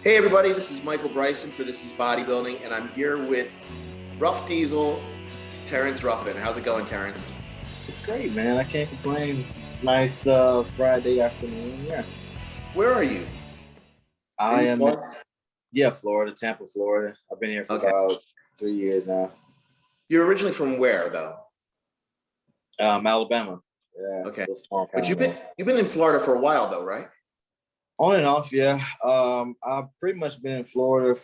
Hey everybody, this is Michael Bryson for This is Bodybuilding, and I'm here with Ruff Diesel, Terrence Ruffin. How's it going, Terrence? It's great, man. I can't complain. It's a nice Friday afternoon. Yeah. Where are you? Are I you am in, Florida? Florida, Tampa, Florida. I've been here for Okay. about 3 years now. You're originally from where, though? Alabama. Yeah, Okay. little small But town though. you've been in Florida for a while, though, right? On and off, yeah. I've pretty much been in Florida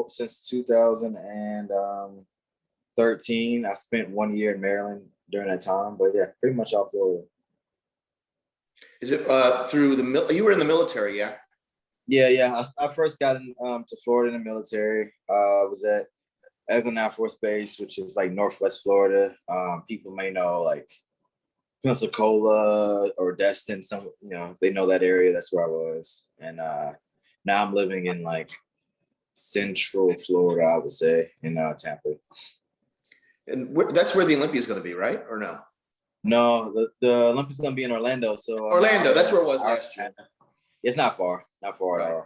since 2013. I spent 1 year in Maryland during that time, but yeah, pretty much all Florida. Is it through you were in the military, yeah? Yeah. I first got to Florida in the military. I was at Eglin Air Force Base, which is like Northwest Florida. People may know like Pensacola or Destin. Some, if they know that area, that's where I was. And now I'm living in like Central Florida, I would say, in Tampa. And that's where the Olympia is going to be, right? Or no? No, the Olympics gonna be in Orlando. So Orlando, that's where it was last year. It's not far at Right.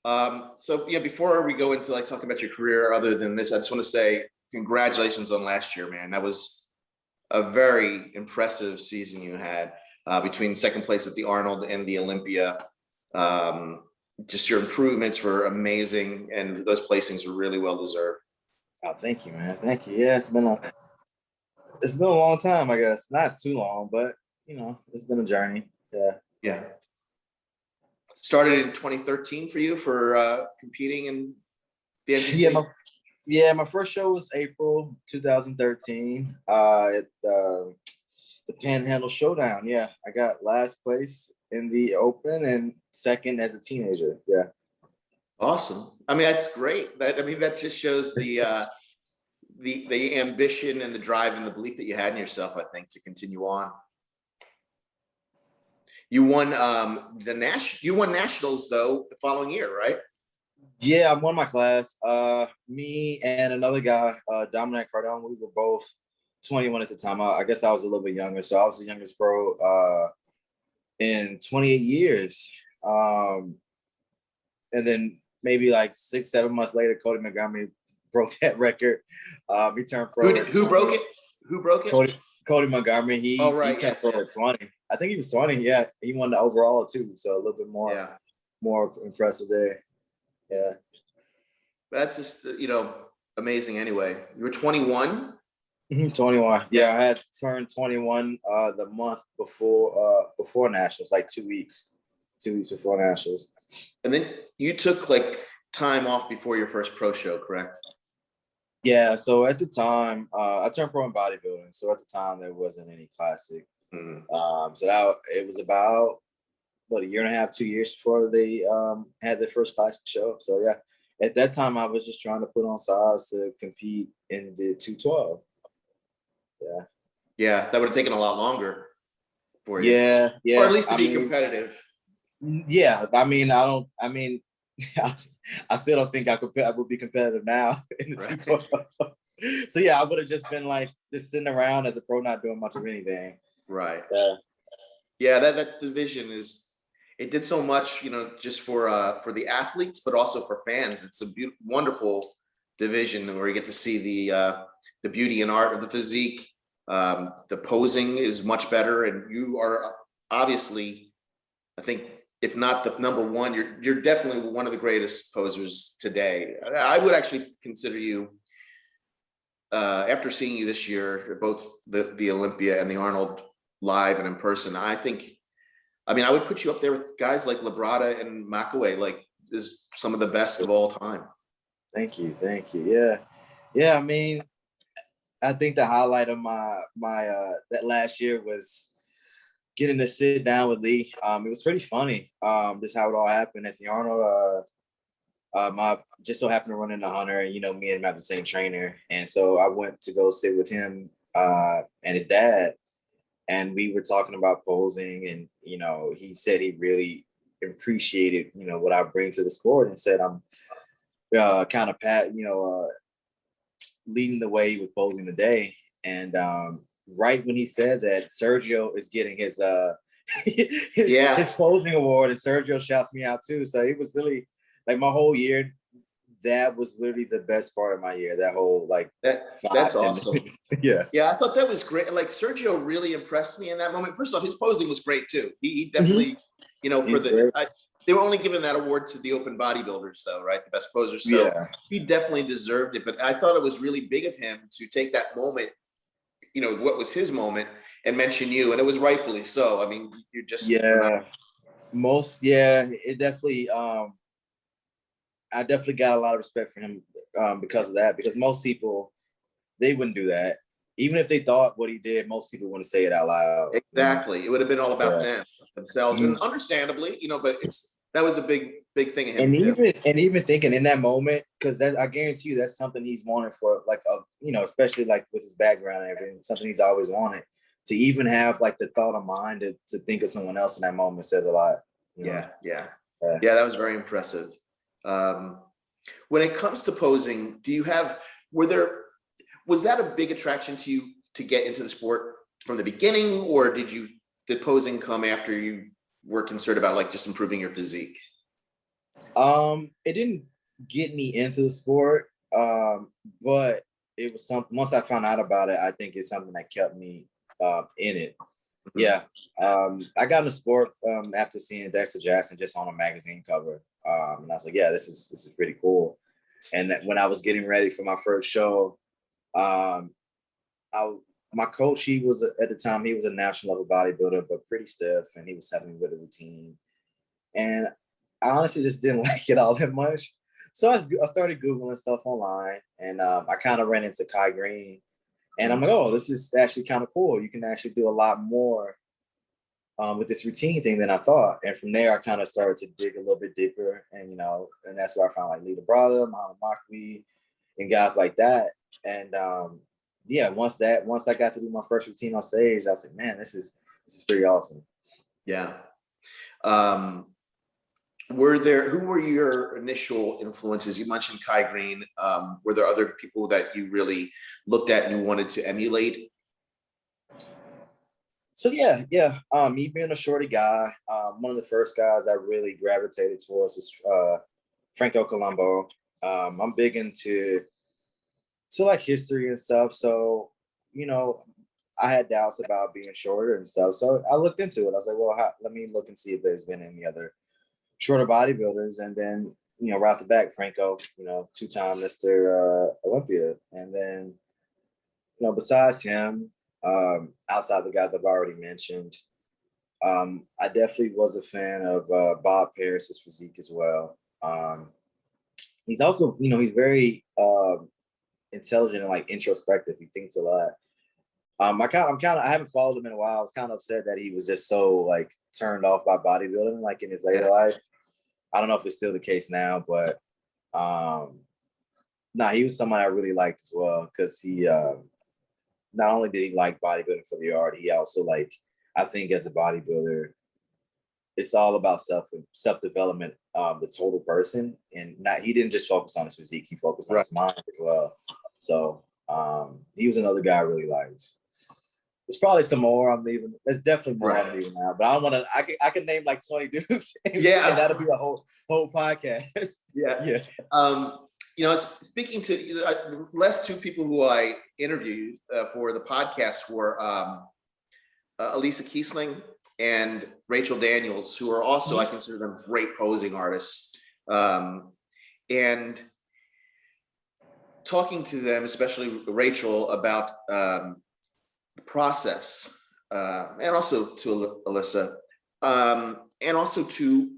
all. So yeah, before we go into like talking about your career, other than this, I just want to say congratulations on last year, man. That was a very impressive season you had between second place at the Arnold and the Olympia. Just your improvements were amazing, and those placings were really well deserved. Oh, thank you, man. Thank you. Yeah, it's been a long time, I guess. Not too long, but it's been a journey. Yeah. Yeah. Started in 2013 for you for competing in the NPC? My first show was April 2013 at the Panhandle Showdown. Yeah, I got last place in the Open and second as a teenager. Yeah. Awesome. I mean, that's great. That just shows the ambition and the drive and the belief that you had in yourself, I think, to continue on. You won you won nationals though the following year, right? Yeah, I won my class. Me and another guy, Dominic Cardone, we were both 21 at the time. I guess I was a little bit younger, so I was the youngest pro in 28 years. And then maybe like 6-7 months later, Cody Montgomery broke that record. He turned pro. Who broke it? Who broke it? Cody Montgomery. He turned pro at 20. I think he was 20. Yeah, he won the overall too, so a little bit more impressive there. Yeah, that's just amazing. Anyway, you were 21. 21. Yeah, I had turned 21 the month before nationals, like 2 weeks before nationals. And then you took like time off before your first pro show, correct? Yeah. So at the time, I turned pro in bodybuilding. So at the time, there wasn't any classic. Mm-hmm. So it was about a year and a half, 2 years before they had their first classic show. So yeah, at that time, I was just trying to put on size to compete in the 212. Yeah. Yeah, that would have taken a lot longer for you. Yeah. Or at least to be competitive. Yeah. I still don't think I would be competitive now in the 212. So yeah, I would have just been like just sitting around as a pro, not doing much of anything. Right. Yeah. That division it did so much, just for the athletes, but also for fans. It's a wonderful division where you get to see the beauty and art of the physique. The posing is much better, and you are obviously, I think, if not the number one, you're definitely one of the greatest posers today. I would actually consider you, after seeing you this year, both the Olympia and the Arnold live and in person, I would put you up there with guys like Labrada and McAway, like is some of the best of all time. Thank you. Yeah. I mean, I think the highlight of my that last year was getting to sit down with Lee. It was pretty funny. Just how it all happened at the Arnold. I just so happened to run into Hunter, and me and him have the same trainer, and so I went to go sit with him and his dad, and we were talking about posing, and he said he really appreciated what I bring to the sport, and said I'm kind of leading the way with posing today. And right when he said that, Sergio is getting Yeah. his posing award, and Sergio shouts me out too. So it was really like my whole year. That was literally the best part of my year. That whole like That's 5-10 awesome. minutes. Yeah. Yeah, I thought that was great. Like Sergio really impressed me in that moment. First off, his posing was great too. He definitely, He's great. they were only giving that award to the open bodybuilders though, right? The best posers. So Yeah. he definitely deserved it. But I thought it was really big of him to take that moment, what was his moment, and mention you. And it was rightfully so. I mean, you're just it definitely I definitely got a lot of respect for him because of that. Because most people, they wouldn't do that. Even if they thought what he did, most people wouldn't say it out loud. Exactly. It would have been all about them themselves, and understandably, but that was a big thing of him. And even thinking in that moment, because I guarantee you that's something he's wanted for like especially like with his background and everything, something he's always wanted. To even have like the thought of mind to think of someone else in that moment says a lot. Yeah, that was very impressive. When it comes to posing, was that a big attraction to you to get into the sport from the beginning, or did posing come after you were concerned about like just improving your physique? It didn't get me into the sport, but it was something. Once I found out about it, I think it's something that kept me in it. Mm-hmm. Yeah, I got in the sport after seeing Dexter Jackson just on a magazine cover, and I was like, yeah, this is pretty cool. And when I was getting ready for my first show, my coach, he was at the time, he was a national level bodybuilder, but pretty stiff, and he was having me with a routine. And I honestly just didn't like it all that much. So I started Googling stuff online, and I kind of ran into Kai Green, and I'm like, oh, this is actually kind of cool. You can actually do a lot more with this routine thing than I thought. And from there, I kind of started to dig a little bit deeper, and and that's where I found like Lita Brother, Muhammad Makwi, and guys like that. And once I got to do my first routine on stage, I was like, man, this is pretty awesome. Yeah. Who were your initial influences? You mentioned Kai Green. Were there other people that you really looked at and you wanted to emulate? So me being a shorty guy, one of the first guys I really gravitated towards was Franco Colombo. I'm big into like history and stuff. So, I had doubts about being shorter and stuff. So I looked into it. I was like, well, let me look and see if there's been any other shorter bodybuilders. And then, right off the back, Franco, 2-time Mr. Olympia. And then, besides him, outside the guys I've already mentioned, I definitely was a fan of Bob Paris's physique as well. He's also, he's very intelligent and like introspective. He thinks a lot. I haven't followed him in a while. I was kind of upset that he was just so like turned off by bodybuilding like in his later life. I don't know if it's still the case now, but he was someone I really liked as well, because he not only did he like bodybuilding for the art, he also I think as a bodybuilder, it's all about self-development, the total person, and he didn't just focus on his physique, he focused on his mind as well. So he was another guy I really liked. There's probably some more I'm leaving. There's definitely more I'm leaving now, but I don't want to. I can name like 20 dudes. And that'll be a whole podcast. Yeah. Speaking to the last two people who I interviewed for the podcast were Elisa Kiesling and Rachel Daniels, who are also, I consider them great posing artists. And talking to them, especially Rachel, about process, and also to Alyssa, and also to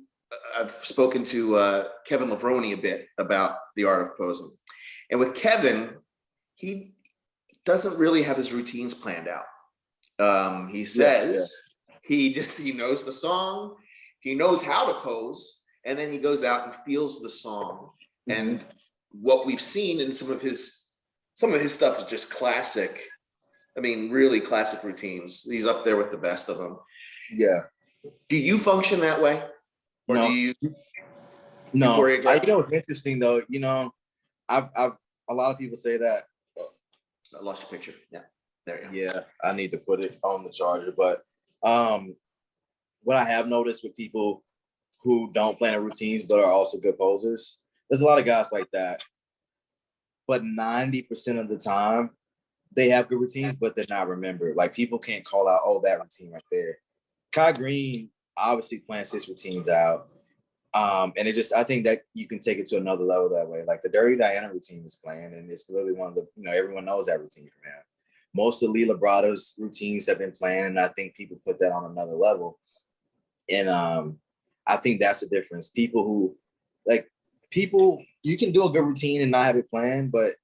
I've spoken to Kevin Lavroni a bit about the art of posing. And with Kevin, he doesn't really have his routines planned out. He says he knows the song, he knows how to pose, and then he goes out and feels the song. And what we've seen in some of his stuff is just classic. I mean, really classic routines. He's up there with the best of them. Yeah. Do you function that way? Or no. Do you? No. It's interesting though. I've a lot of people say that. I lost your picture. Yeah. There you go. Yeah, I need to put it on the charger, but what I have noticed with people who don't plan their routines but are also good posers, there's a lot of guys like that. But 90% of the time, they have good routines, but they're not remembered. Like people can't call out, oh, that routine right there. Kai Green obviously plans his routines out. And it just, I think that you can take it to another level that way. Like the Dirty Diana routine was planned, and it's literally one of the, everyone knows that routine from him. Most of Lee Labrada's routines have been planned, and I think people put that on another level. And I think that's the difference. People, you can do a good routine and not have it planned, but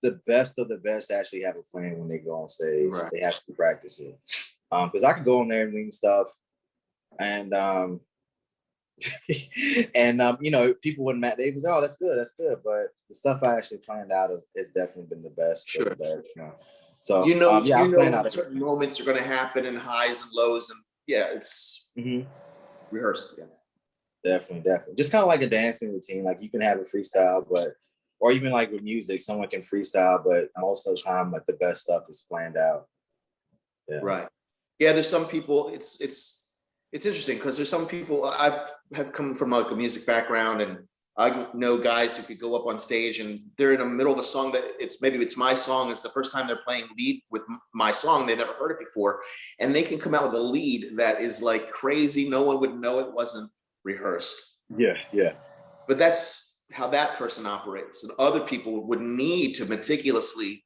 the best of the best actually have a plan when they go on stage. Right. They have to practice it. Because I could go on there and wing stuff, and people wouldn't matter. They was, oh, that's good. But the stuff I actually planned out of has definitely been the best. Sure. So certain moments are going to happen, and highs and lows, and it's rehearsed. Yeah, definitely. Just kind of like a dancing routine. Like you can have a freestyle, or even like with music, someone can freestyle, but most of the time, like the best stuff is planned out. Yeah. Right. Yeah. There's some people. It's interesting because there's some people. I have come from like a music background, and I know guys who could go up on stage and they're in the middle of a song that maybe it's my song. It's the first time they're playing lead with my song. They never heard it before, and they can come out with a lead that is like crazy. No one would know it wasn't rehearsed. Yeah. But that's how that person operates, and other people would need to meticulously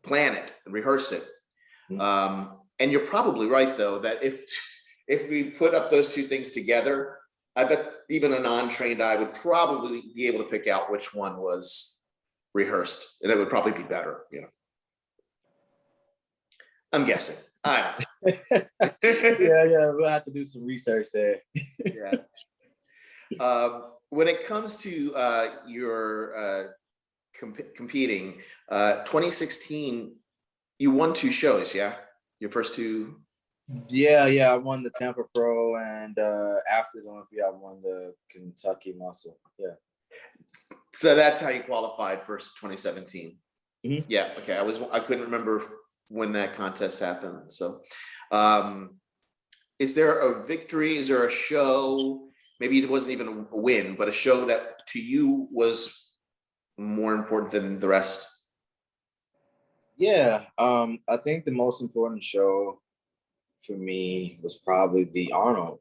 plan it and rehearse it. And you're probably right, though, that if we put up those two things together, I bet even a non-trained eye would probably be able to pick out which one was rehearsed, and it would probably be better. I'm guessing. I don't know. Yeah, we'll have to do some research there. Yeah. When it comes to your competing, 2016, you won 2 shows, yeah? Your first 2? Yeah, I won the Tampa Pro, and after the Olympia, I won the Kentucky Muscle. Yeah. So that's how you qualified for 2017. Yeah. Okay. I couldn't remember when that contest happened. So, is there a victory? Is there a show? Maybe it wasn't even a win, but a show that to you was more important than the rest? Yeah. I think the most important show for me was probably the Arnold.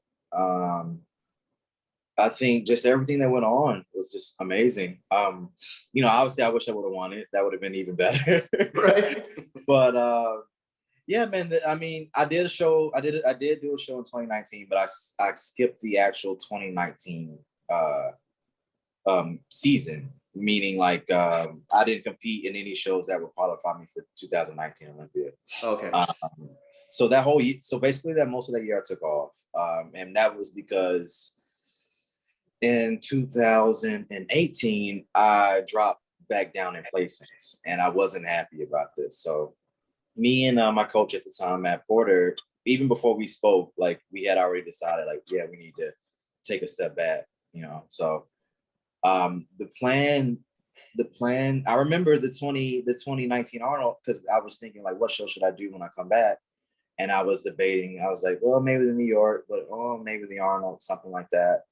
I think just everything that went on was just amazing. Obviously I wish I would have won it. That would have been even better. Right. But yeah, man. I did a show. I did do a show in 2019, but I skipped the actual 2019 season. Meaning, like, I didn't compete in any shows that would qualify me for 2019 Olympia. Okay. So that whole year, so basically that most of that year I took off, and that was because in 2018 I dropped back down in placings, and I wasn't happy about this. So me and my coach at the time, Matt Porter, even before we spoke, like we had already decided, like, yeah, we need to take a step back, So the plan, I remember the 2019 Arnold, because I was thinking, like, what show should I do when I come back? And I was debating. I was like, well, maybe the New York, but maybe the Arnold, something like that.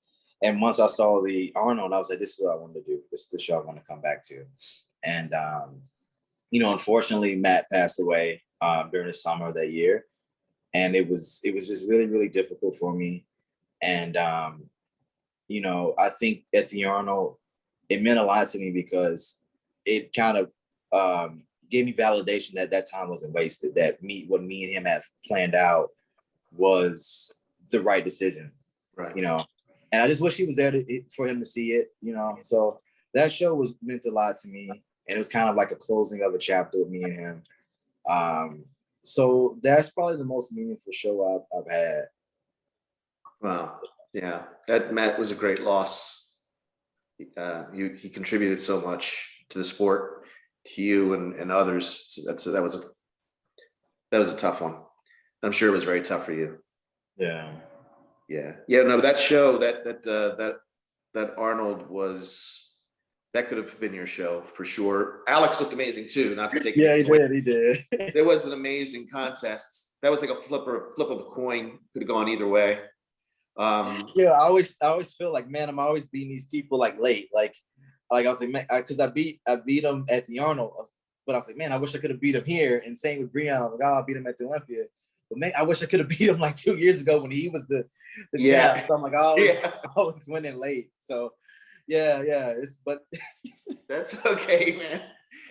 And once I saw the Arnold, I was like, this is what I wanted to do. This is the show I want to come back to. And unfortunately, Matt passed away during the summer of that year, and it was just really, really difficult for me. And I think at the Arnold, it meant a lot to me because it kind of gave me validation that time wasn't wasted. That what me and him had planned out was the right decision. Right. And I just wish he was there for him to see it. So that show meant a lot to me. And it was kind of like a closing of a chapter with me and him. So that's probably the most meaningful show I've had. Wow. Yeah. That Matt was a great loss. He contributed so much to the sport, to you and others. So that was a tough one. I'm sure it was very tough for you. Yeah. No, that show that Arnold was. That could have been your show for sure. Alex looked amazing too. Not to take. Yeah, he did. There was an amazing contest. That was like a flip of the coin. Could have gone either way. Yeah, I always feel like, man, I'm always beating these people like late. Like I was like, man, because I beat them at the Arnold, but I was like, man, I wish I could have beat him here. And same with Breon. I'm like, oh, I beat him at the Olympia. But man, I wish I could have beat him like 2 years ago when he was the champ. So I'm like, I always winning late. So yeah, but that's okay, man.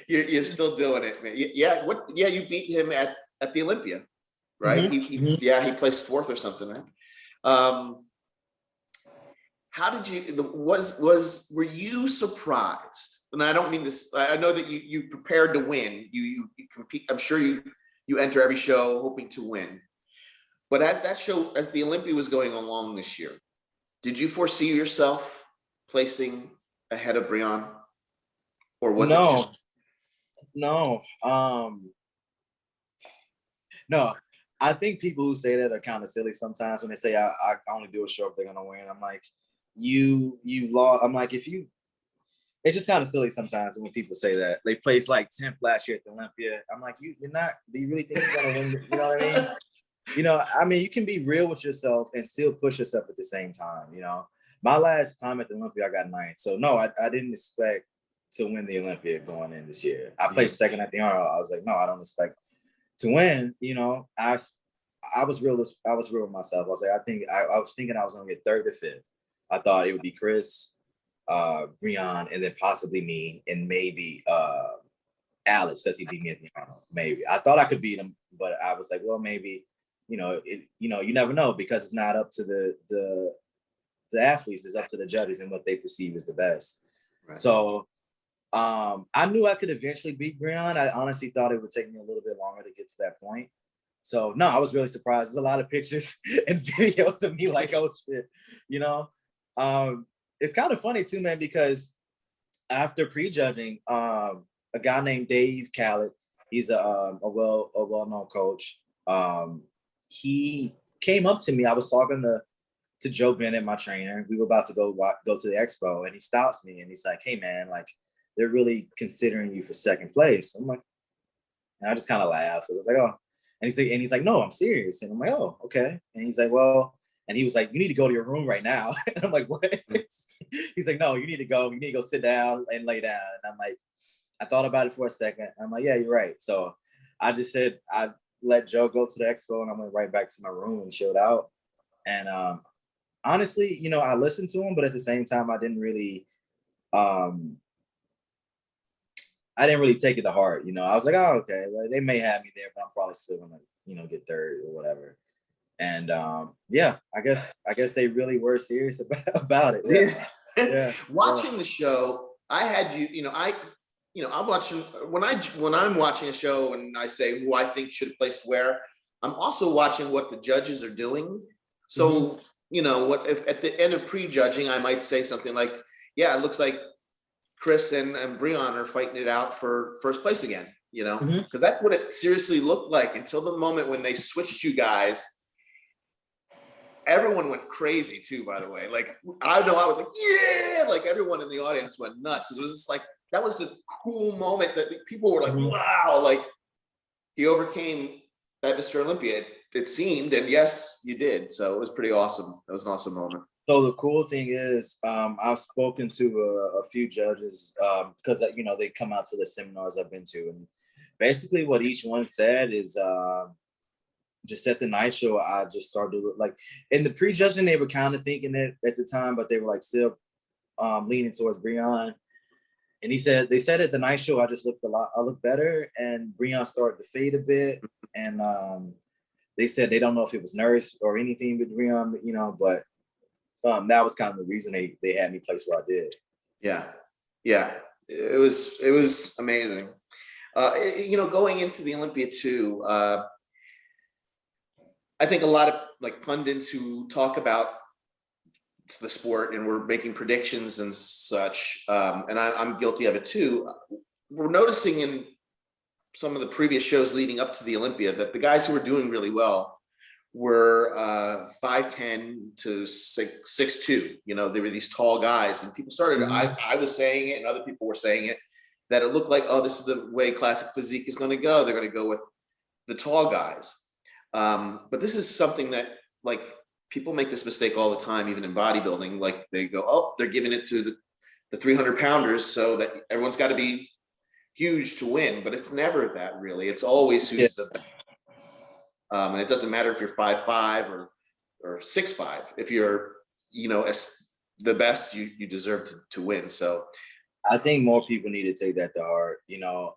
You're still doing it, man. Yeah, you beat him at the Olympia, right? Mm-hmm. He placed fourth or something, right? How did you, were you surprised? And I don't mean this, I know that you prepared to win. You compete, I'm sure you enter every show hoping to win. But as the Olympia was going along this year, did you foresee yourself placing ahead of Breon? Or was it just? No. No. I think people who say that are kind of silly sometimes when they say I only do a show if they're gonna win. I'm like, you lost. I'm like, it's just kind of silly sometimes when people say that. They placed like 10th last year at the Olympia. I'm like, you're not, do you really think you're gonna win? You know what I mean? You can be real with yourself and still push yourself at the same time. My last time at the Olympia, I got 9th. So no, I didn't expect to win the Olympia going in this year. I placed 2nd at the Arnold. I was like, no, I don't expect to win. I was real with myself. I was like, I was thinking I was gonna get 3rd to 5th. I thought it would be Chris, Breon, and then possibly me, and maybe Alex, because he beat me at the Arnold. Maybe I thought I could beat him, but I was like, well, maybe, you never know, because it's not up to the athletes, it's up to the judges and what they perceive as the best. Right. So I knew I could eventually beat Breon. I honestly thought it would take me a little bit longer to get to that point. So no, I was really surprised. There's a lot of pictures and videos of me like, oh shit, It's kind of funny too, man, because after prejudging, a guy named Dave Khaled, he's a well-known coach. He came up to me. I was talking to Joe Bennett, my trainer. We were about to go to the expo, and he stops me and he's like, "Hey man, like they're really considering you for 2nd place." I'm like, and I just kind of laughed because I was like, "Oh," and he's like, "No, I'm serious." And I'm like, "Oh, okay." And he's like, "Well," and he was like, "You need to go to your room right now." And I'm like, "What?" He's like, "No, you need to go. You need to go sit down and lay down." And I'm like, I thought about it for a second. I'm like, "Yeah, you're right." So I just said I let Joe go to the expo, and I went right back to my room and chilled out. And honestly, I listened to him, but at the same time, I didn't really take it to heart. I was like, "Oh, okay, well, they may have me there, but I'm probably still gonna, get 3rd or whatever." And yeah, I guess they really were serious about it. Yeah. Yeah. Watching the show, I had I'm watching when I'm watching a show and I say who I think should have placed where, I'm also watching what the judges are doing. So, what if at the end of prejudging, I might say something like, "Yeah, it looks like Chris and Breon are fighting it out for 1st place again," because that's what it seriously looked like until the moment when they switched you guys. Everyone went crazy too, by the way. Like, I know I was like, yeah, like everyone in the audience went nuts because it was just like, that was a cool moment that people were like, wow, like he overcame that Mr. Olympia, it seemed, and yes, you did. So it was pretty awesome. That was an awesome moment. So the cool thing is, I've spoken to a few judges because they come out to the seminars I've been to, and basically what each one said is just at the night show, I just started like in the prejudging, they were kind of thinking it at the time, but they were like still leaning towards Breon. And they said at the night show, I looked better, and Breon started to fade a bit, and they said they don't know if it was nerves or anything with Breon, but that was kind of the reason they had me place where I did. Yeah, it was amazing. Going into the Olympia too, I think a lot of like pundits who talk about the sport and we're making predictions and such, and I'm guilty of it too. We're noticing in some of the previous shows leading up to the Olympia that the guys who were doing really well were 5'10" to 6'2". They were these tall guys, and people started. I was saying it, and other people were saying it, that it looked like, oh, this is the way Classic Physique is going to go. They're going to go with the tall guys. But this is something that like people make this mistake all the time, even in bodybuilding. Like they go, oh, they're giving it to the 300 pounders so that everyone's got to be huge to win, but it's never that really. It's always Yeah. who's the best. And it doesn't matter if you're 5'5" or 6'5". If you're, as the best, you deserve to win. So I think more people need to take that to heart.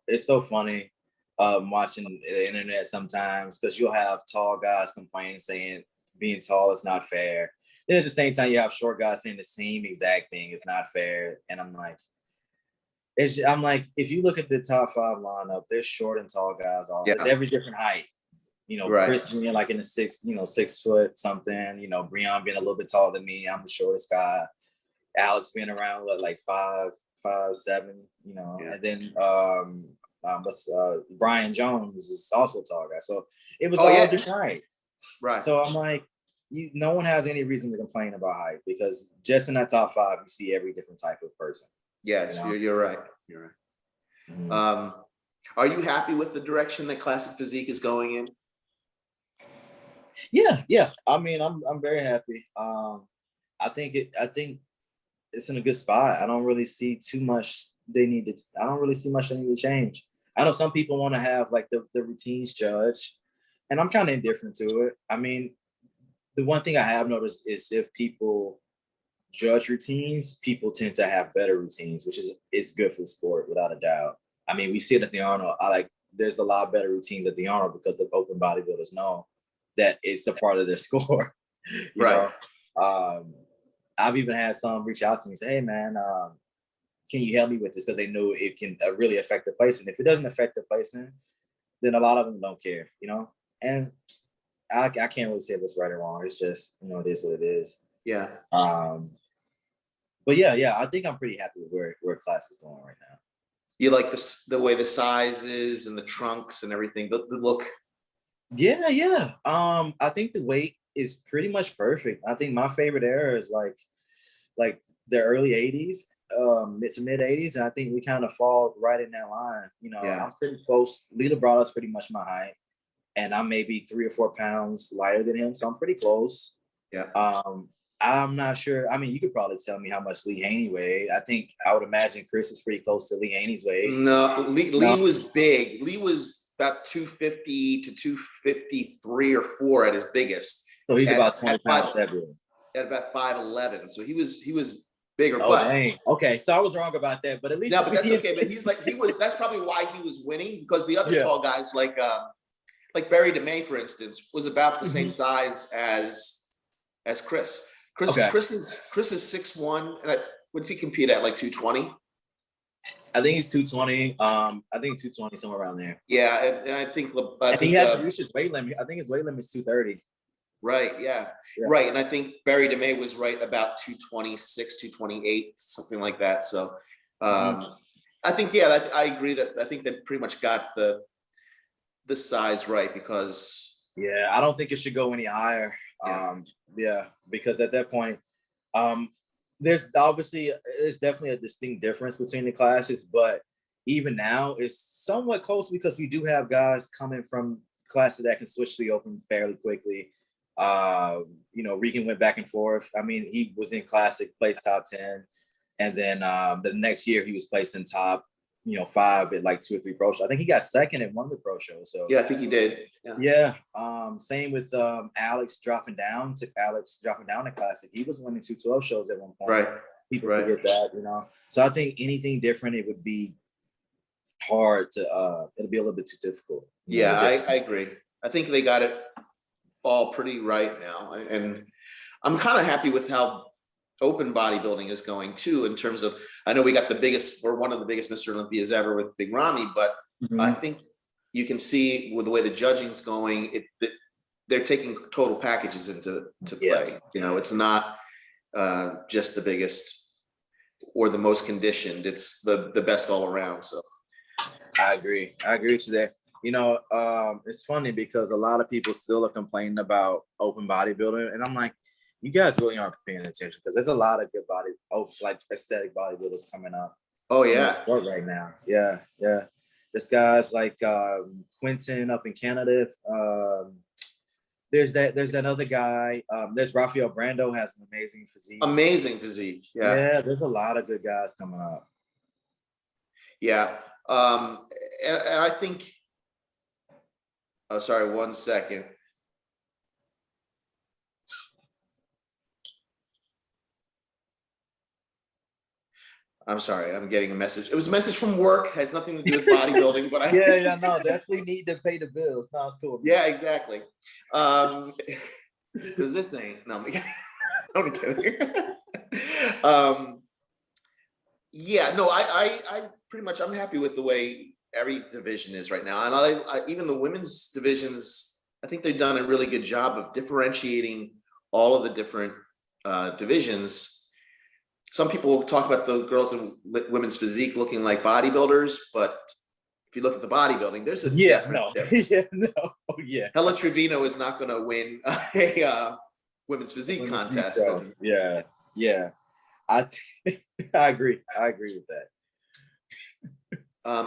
It's so funny watching the internet sometimes because you'll have tall guys complaining, saying being tall is not fair. Then at the same time, you have short guys saying the same exact thing. It's not fair. And I'm like, if you look at the top 5 lineup, there's short and tall guys. There's every different height. right. Chris being like in the 6 foot something. Breon being a little bit taller than me. I'm the shortest guy. Alex being around like 5'7", and then Brian Jones is also a tall guy. So it was all different heights. Right. So I'm like, no one has any reason to complain about height because just in that top 5, you see every different type of person. Yeah, you're right. You're right. Mm-hmm. Are you happy with the direction that Classic Physique is going in? Yeah. I mean, I'm very happy. I think it's in a good spot. I don't really see too much I don't really see much they need to change. I know some people want to have like the routines judged, and I'm kind of indifferent to it. I mean, the one thing I have noticed is if people judge routines, people tend to have better routines, which is good for the sport without a doubt. I mean, we see it at the Arnold. There's a lot better routines at the Arnold because the open bodybuilders know that it's a part of their score. you right. know. I've even had some reach out to me and say, hey man, can you help me with this? Because they know it can really affect the placing. If it doesn't affect the placing, then a lot of them don't care, And I can't really say if it's right or wrong. It's just, it is what it is. Yeah. But yeah, I think I'm pretty happy with where class is going right now. You like the way the sizes and the trunks and everything, the look? Yeah. I think the weight is pretty much perfect. I think my favorite era is like the early 80s, mid to mid 80s, and I think we kind of fall right in that line. I'm pretty close. Lila brought us pretty much my height, and I'm maybe 3 or 4 pounds lighter than him, so I'm pretty close. Yeah. I'm not sure. I mean, you could probably tell me how much Lee Haney weighed. I would imagine Chris is pretty close to Lee Haney's weight. No, Lee was big. Lee was about 250 to 253 or 4 at his biggest. So he's about 20 pounds heavier. At about 5'11", so he was bigger. Oh, dang. Okay, so I was wrong about that, but at least but that's okay. But that's probably why he was winning, because the other tall guys like Barry DeMay, for instance, was about the same size as Chris. Chris is 6'1", and what does he compete at, like 220? I think he's 220. I think 220, somewhere around there. Yeah, and I think he has to reach his weight limit. I think his weight limit is 230. Right. Yeah. Right. And I think Barry DeMay was right about 226, 228, something like that. So I think, I agree that I think they pretty much got the size right, because I don't think it should go any higher. Because at that point, there's definitely a distinct difference between the classes, but even now it's somewhat close because we do have guys coming from classes that can switch to the open fairly quickly. Regan went back and forth. I mean, he was in Classic, placed top 10, and then the next year he was placed in top 5 at like 2 or 3 pro shows. I think he got second at one of the pro shows. So I think he did. Same with Alex dropping down to Classic. He was winning 212 shows at one point. Right. People forget that, So I think anything different, it would be hard to it'll be a little bit too difficult. I agree. I think they got it all pretty right now, and I'm kind of happy with how open bodybuilding is going too, in terms of, I know we got one of the biggest Mr. Olympias ever with Big Ramy, but I think you can see with the way the judging's going, they're taking total packages into play. It's not just the biggest or the most conditioned, it's the best all around. So I agree with you there. It's funny because a lot of people still are complaining about open bodybuilding, and I'm like, you guys really aren't paying attention, because there's a lot of good aesthetic bodybuilders coming up. Oh yeah, in the sport right now. Yeah. There's guys like Quentin up in Canada. There's that other guy. There's Rafael Brando has an amazing physique. Amazing physique. Yeah. Yeah, there's a lot of good guys coming up. Yeah. And I think, oh, sorry, 1 second. I'm sorry, I'm getting a message. It was a message from work, has nothing to do with bodybuilding, but yeah, no, definitely need to pay the bills. No, it's cool. Yeah, exactly. Because this ain't, no, I'm kidding. Yeah, no, I pretty much, I'm happy with the way every division is right now. And I even the women's divisions, I think they've done a really good job of differentiating all of the different divisions. Some people talk about the girls in women's physique looking like bodybuilders, but if you look at the bodybuilding, there's a difference. Hella Trevino is not going to win a women's physique contest. Yeah. I agree. I agree with that.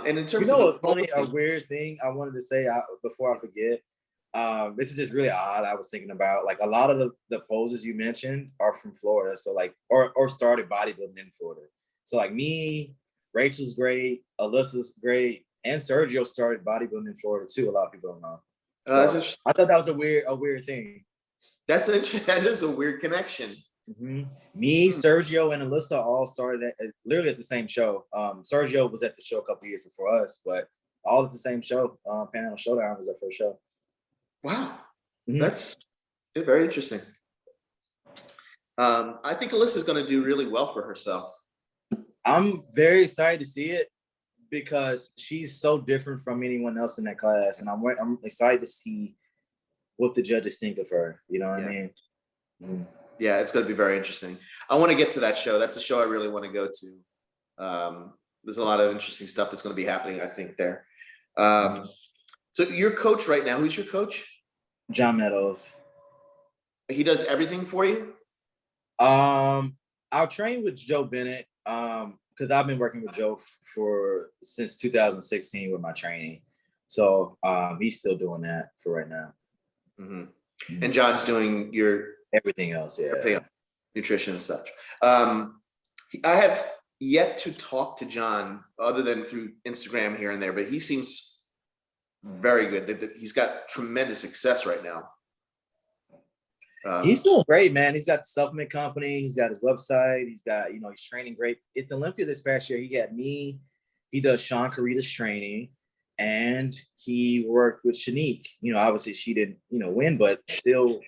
And in terms of what's funny, a weird thing I wanted to say before I forget. This is just really odd. I was thinking about like a lot of the poses you mentioned are from Florida. So like, or started bodybuilding in Florida. So like me, Rachel's great, Alyssa's great, and Sergio started bodybuilding in Florida too. A lot of people don't know. So that's interesting. I thought that was a weird thing. That's interesting. That is a weird connection. Mm-hmm. Me, Sergio, and Alyssa all started literally at the same show. Sergio was at the show a couple years before us, but all at the same show. Panel Showdown was our first show. Wow, that's very interesting. I think Alyssa's going to do really well for herself. I'm very excited to see it because she's so different from anyone else in that class, and I'm excited to see what the judges think of her. You know what I mean? Mm. Yeah, it's going to be very interesting. I want to get to that show. That's a show I really want to go to. There's a lot of interesting stuff that's going to be happening, I think, there. So your coach right now, who's your coach? John Meadows. He does everything for you? I'll train with Joe Bennett because I've been working with Joe since 2016 with my training. So he's still doing that for right now. Mm-hmm. And John's doing your everything else, yeah. Nutrition and such. I have yet to talk to John other than through Instagram here and there, but he seems very good. He's got tremendous success right now. He's doing great, man. He's got the supplement company. He's got his website. He's got, he's training great. At the Olympia this past year, he had me. He does Sean Carita's training, and he worked with Shanique. Obviously she didn't, win, but still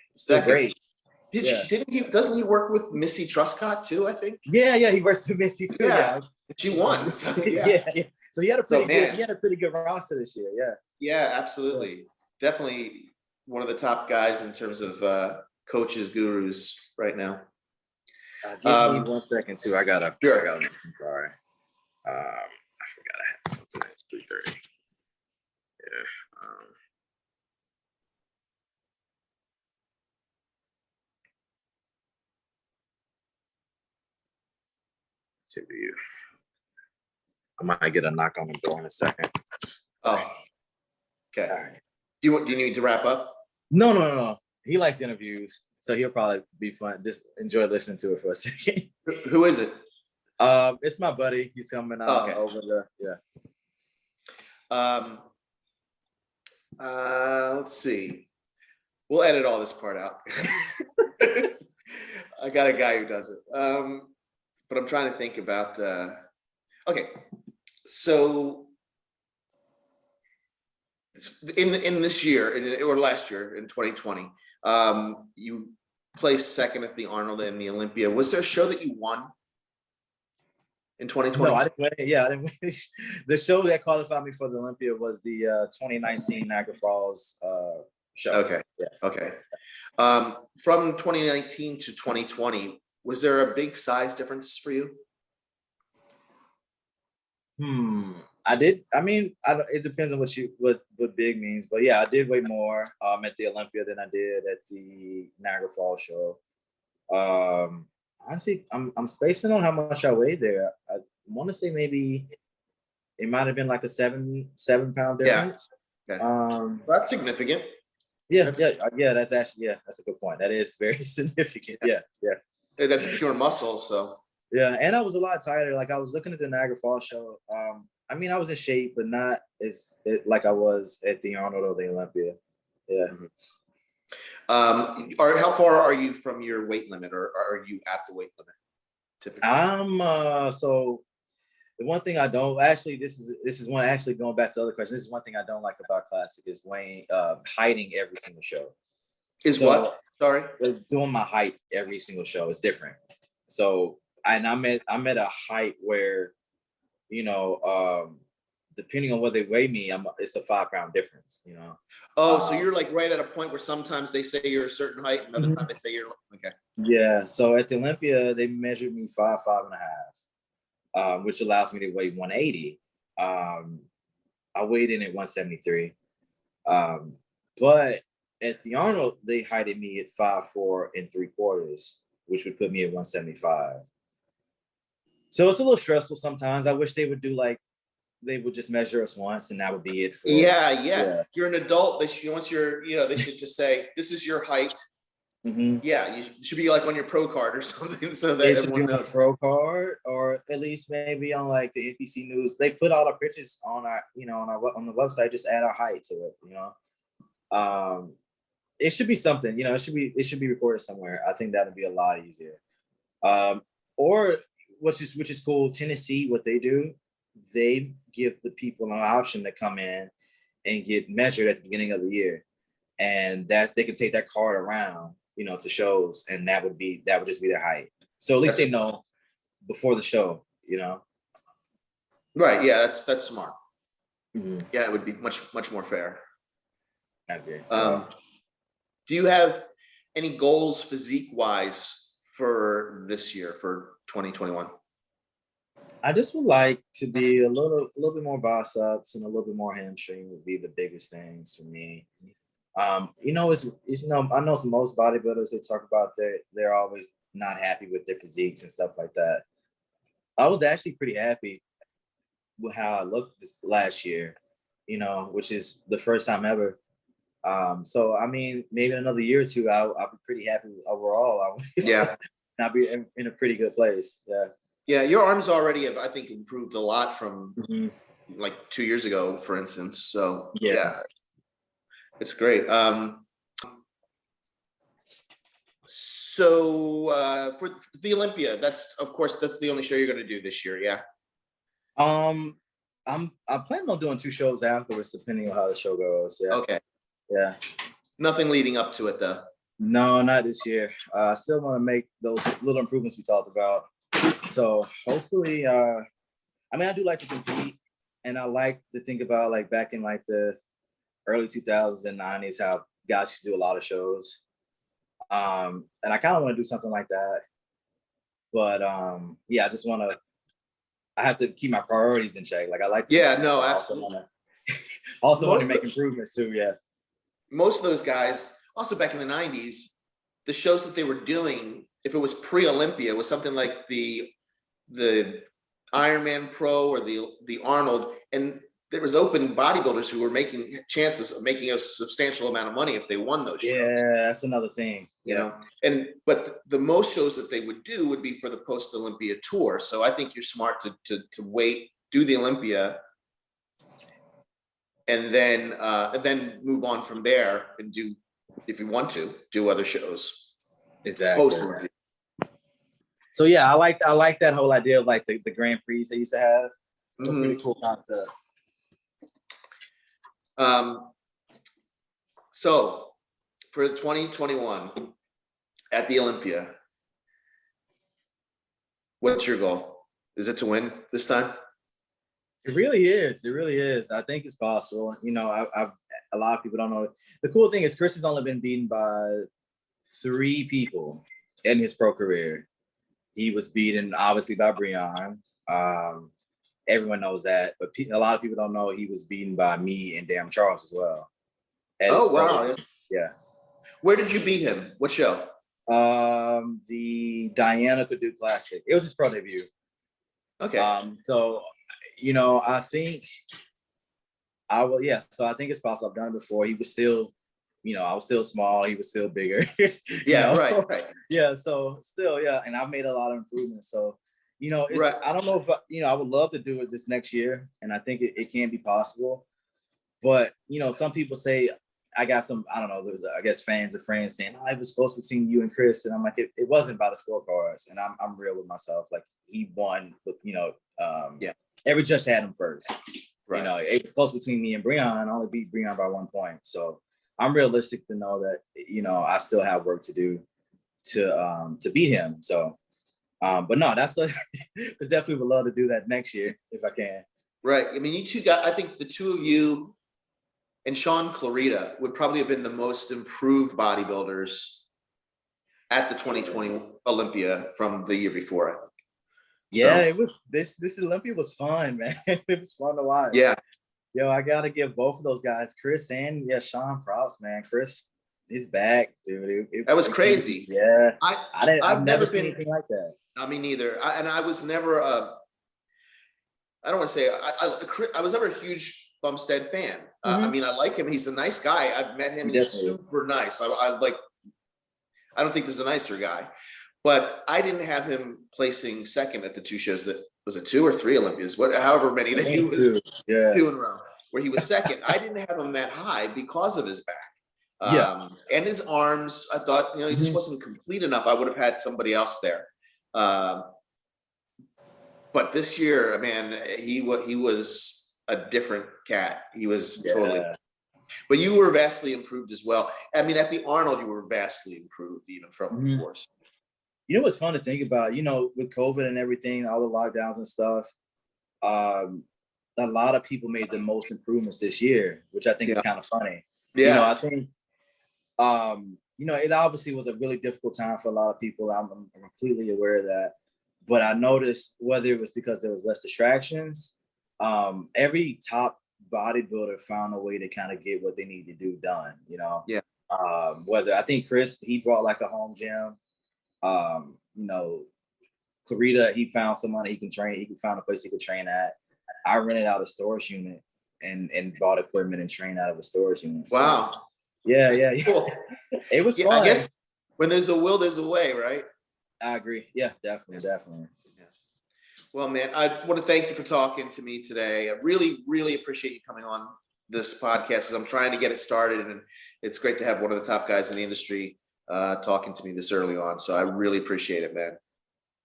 great. Doesn't he work with Missy Truscott too, I think? Yeah, he works with Missy too. Yeah. She won. So, yeah. So he had a pretty good roster this year. Yeah. Yeah, absolutely. Definitely one of the top guys in terms of coaches, gurus right now. Give me 1 second too. I got Sure. I'm sorry. I forgot I had something at 3:30. Yeah. To you. I might get a knock on the door in a second. Oh, okay. All right. Do you need to wrap up? No. He likes interviews, so he'll probably be fun. Just enjoy listening to it for a second. Who is it? It's my buddy. He's coming over there. Yeah. Let's see. We'll edit all this part out. I got a guy who does it. But I'm trying to think about. Okay, so in this year or last year in 2020, you placed second at the Arnold and the Olympia. Was there a show that you won in 2020? No, I didn't win. Yeah, I didn't win. The show that qualified me for the Olympia was the 2019 Niagara Falls show. Okay. Yeah. Okay. From 2019 to 2020, was there a big size difference for you? I did. I mean, it depends on what big means, but yeah, I did way more at the Olympia than I did at the Niagara Falls show. Honestly, I'm spacing on how much I weighed there. I want to say maybe it might have been like a 7 pound difference. Yeah. Okay. That's significant. That's actually, that's a good point. That is very significant. Yeah. That's pure muscle. So Yeah, and I was a lot tighter. Like I was looking at the Niagara Falls show. I mean, I was in shape, but not like I was at the Arnold or the Olympia. Yeah. or how far are you from your weight limit, or are you at the weight limit typically? So the one thing I don't actually, this is one actually going back to the other question. This is one thing I don't like about Classic is weighing hiding every single show. Is what? Sorry? Doing my height every single show is different. So and I'm at a height where, depending on what they weigh me, it's a 5-pound difference, Oh, so you're like right at a point where sometimes they say you're a certain height, and other time they say you're okay. Yeah. So at the Olympia, they measured me 5'5.5", which allows me to weigh 180. I weighed in at 173. But at the Arnold, they heighted me at 5'4 3/4", which would put me at 175. So it's a little stressful sometimes. I wish they would they would just measure us once and that would be it. Yeah. You're an adult. They should just say, this is your height. Mm-hmm. Yeah, you should be like on your pro card or something, so that everyone knows. Pro card, or at least maybe on like the NPC News. They put all the pictures on our, on the website. Just add our height to it. It should be something. It should be recorded somewhere. I think that would be a lot easier. Or which is cool. Tennessee, what they do, they give the people an option to come in and get measured at the beginning of the year, and they can take that card around, to shows, and that would just be their height. So at least they know before the show, Right. Yeah, that's smart. Mm-hmm. Yeah, it would be much more fair. Okay. So. Do you have any goals physique wise for this year, for 2021? I just would like to be a little bit more biceps and a little bit more hamstring would be the biggest things for me. I know most bodybuilders, they talk about they're always not happy with their physiques and stuff like that. I was actually pretty happy with how I looked this last year, which is the first time ever. So I mean, maybe in another year or two, I'll be pretty happy overall. I'll be in a pretty good place. Yeah, your arms already have, I think, improved a lot from like 2 years ago, for instance. So yeah, it's great. So for the Olympia, that's the only show you're going to do this year. Yeah. I'm planning on doing 2 shows afterwards, depending on how the show goes. Yeah. Okay. Yeah. Nothing leading up to it though. No, not this year. I still want to make those little improvements we talked about. So hopefully, I do like to compete, and I like to think about like back in like the early 2000s and 90s, how guys used to do a lot of shows. And I kind of want to do something like that. But I have to keep my priorities in check. Like I like to. Yeah, no, absolutely. Also want to make improvements too. Yeah. Most of those guys, also back in the 90s, the shows that they were doing, if it was pre-Olympia, was something like the Ironman Pro or the Arnold, and there was open bodybuilders who were making chances of making a substantial amount of money if they won those shows. Yeah, that's another thing. But the most shows that they would do would be for the post-Olympia tour. So I think you're smart to wait, do the Olympia, and then move on from there and do, if you want to, do other shows. Exactly. Post-Olympia. So yeah, I like that whole idea of like the Grand Prix they used to have. It's a pretty cool concept. So for 2021 at the Olympia, what's your goal? Is it to win this time? It really is. It really is. I think it's possible. I've a lot of people don't know. The cool thing is Chris has only been beaten by 3 people in his pro career. He was beaten obviously by Breon. Everyone knows that, but a lot of people don't know he was beaten by me and Damn Charles as well. Oh wow! Yeah. Where did you beat him? What show? The Diana could do Classic. It was his pro debut. Okay. So, I think I will. Yeah. So I think it's possible. I've done it before. He was still I was still small. He was still bigger. Yeah, right. Yeah. So still, yeah. And I've made a lot of improvements. So, Right. I don't know if, I would love to do it this next year. And I think it can be possible. But, some people say, I got some, I don't know, there's, I guess, fans of friends saying, it was close between you and Chris. And I'm like, it wasn't by the scorecards. And I'm real with myself. Like, he won with, Yeah. Every judge had him first. Right. It was close between me and Breon. I only beat Breon by 1 point. So I'm realistic to know that, I still have work to do to beat him. So, but no, that's definitely would love to do that next year if I can. Right. I mean, you two I think the two of you and Sean Clarita would probably have been the most improved bodybuilders at the 2020 Olympia from the year before, I think. Yeah, it was this Olympia was fun, man. It was fun to watch. Yeah. Yo, I gotta give both of those guys, Chris and Sean, props, man. Chris, his back, dude. That was crazy. Yeah. I've never seen been anything like that. I mean, neither. I was never I don't want to say I was never a huge Bumstead fan. I mean, I like him. He's a nice guy. I've met him. He's super nice. I don't think there's a nicer guy, but I didn't have him placing second at the two shows that was it 2 or 3 Olympias, however many that he was 2 in a row, where he was second. I didn't have him that high because of his back. And his arms. I thought, he just wasn't complete enough. I would have had somebody else there. But this year, man, he was a different cat. He was totally. But you were vastly improved as well. I mean, at the Arnold, you were vastly improved even from before. What's fun to think about, with COVID and everything, all the lockdowns and stuff, a lot of people made the most improvements this year, which I think is kind of funny. Yeah. I think, it obviously was a really difficult time for a lot of people. I'm completely aware of that. But I noticed, whether it was because there was less distractions, every top bodybuilder found a way to kind of get what they need to do done, Yeah. Whether I think Chris, he brought like a home gym. Clarita, he found somebody he can train. He found a place he could train at. I rented out a storage unit and bought equipment and trained out of a storage unit. Wow. So, yeah. Cool. It was fun. I guess when there's a will, there's a way, right? I agree. Yeah, definitely. Yeah. Well, man, I want to thank you for talking to me today. I really, really appreciate you coming on this podcast because I'm trying to get it started, and it's great to have one of the top guys in the industry talking to me this early on. So I really appreciate it, man.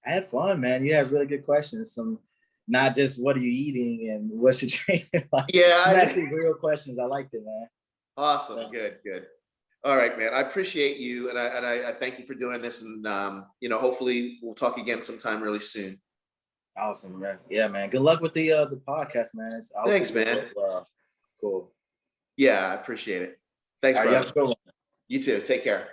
I had fun, man. You had really good questions. Some, not just what are you eating and what's your training like. Yeah, actually real questions. I liked it, man. Awesome. Good. All right, man. I appreciate you, and I thank you for doing this. And hopefully we'll talk again sometime really soon. Awesome, man. Yeah, man. Good luck with the podcast, man. Thanks, man. Cool. Yeah, I appreciate it. Thanks, brother. You too. Take care.